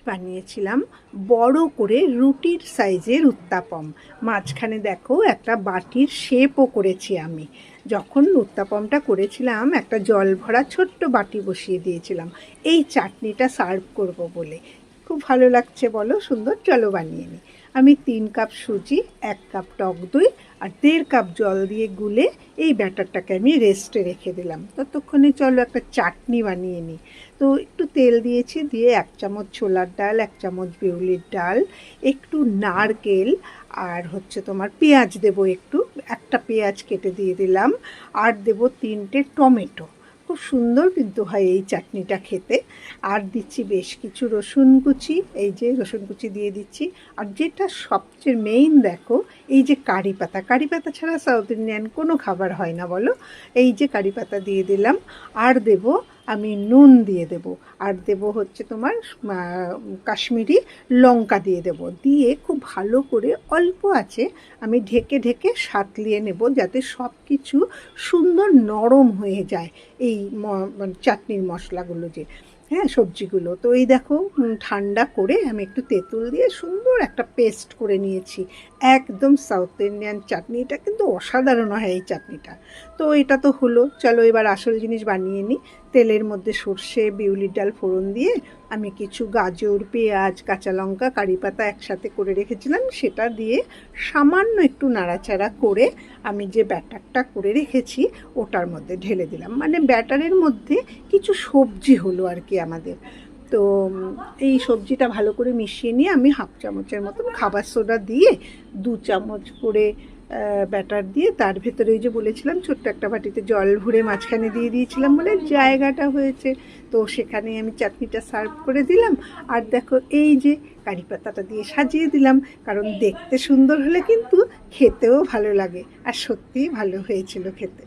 বানিয়েছিলাম বড় করে রুটির সাইজের উত্তাপম। মাঝখানে দেখো একটা বাটির শেপও করেছি আমি। যখন উত্তাপমটা করেছিলাম একটা জল ভরা ছোট্ট বাটি বসিয়ে দিয়েছিলাম এই চাটনিটা সার্ভ করব বলে। খুব ভালো লাগছে বলো, সুন্দর। চলো বানিয়ে নিই। আমি 3 কাপ সুজি, 1 কাপ টক দই আর 1.5 কাপ জল দিয়ে গুলে এই ব্যাটারটাকে আমি রেস্টে রেখে দিলাম। ততক্ষণে চলো একটা চাটনি বানিয়ে নিই। তো একটু তেল দিয়েছি, দিয়ে 1 চামচ ছোলার ডাল, 1 চামচ বিউলির ডাল, একটু নারকেল আর হচ্ছে তোমার পেঁয়াজ দেবো একটু, একটা পেঁয়াজ কেটে দিয়ে দিলাম, আর দেবো 3টে টমেটো। খুব সুন্দর কিন্তু হয় এই চাটনিটা খেতে। আর দিচ্ছি বেশ কিছু রসুন কুচি, এই যে রসুন কুচি দিয়ে দিচ্ছি। আর যেটা সবচেয়ে মেইন দেখো, এই যে কারি পাতা, কারি পাতা ছাড়া সাউথ ইন্ডিয়ান কোনো খাবার হয় না বলো। এই যে কারি পাতা দিয়ে দিলাম, আর দেব আমি নুন দিয়ে দেব, আর দেব হচ্ছে তোমার কাশ্মীরি লঙ্কা দিয়ে দেব। দিয়ে খুব ভালো করে অল্প আছে আমি ঢেকে ঢেকে সাঁতলিয়ে নেব, যাতে সব কিছু সুন্দর নরম হয়ে যায় এই চাটনির মশলাগুলো যে, হ্যাঁ, সবজিগুলো। তো এই দেখো ঠান্ডা করে আমি একটু তেঁতুল দিয়ে সুন্দর একটা পেস্ট করে নিয়েছি। একদম সাউথ ইন্ডিয়ান চাটনি, এটা কিন্তু অসাধারণ হয় এই চাটনিটা। তো এটা তো হলো, চলো এবার আসল জিনিস বানিয়ে নিই। তেলের মধ্যে সর্ষে বিউলির ডাল ফোড়ন দিয়ে আমি কিছু গাজর, পেঁয়াজ, কাঁচা লঙ্কা, কারি পাতা একসাথে করে রেখেছিলাম, সেটা দিয়ে সামান্য একটু নাড়াচাড়া করে আমি যে ব্যাটারটা করে রেখেছি ওটার মধ্যে ঢেলে দিলাম। মানে ব্যাটারের মধ্যে কিছু সবজি হলো আর কি আমাদের। তো এই সবজিটা ভালো করে মিশিয়ে নিয়ে আমি 1/2 চামচের মতন খাবার সোডা দিয়ে 2 চামচ করে ব্যাটার দিয়ে তার ভেতরে ওই যে বলেছিলাম ছোট্ট একটা বাটিতে জল ভরে মাঝখানে দিয়ে দিয়েছিলাম বলে জায়গাটা হয়েছে, তো সেখানে আমি চাটনিটা সার্ভ করে দিলাম। আর দেখো এই যে কারি পাতাটা দিয়ে সাজিয়ে দিলাম, কারণ দেখতে সুন্দর হলে কিন্তু খেতেও ভালো লাগে, আর সত্যিই ভালো হয়েছিল খেতে।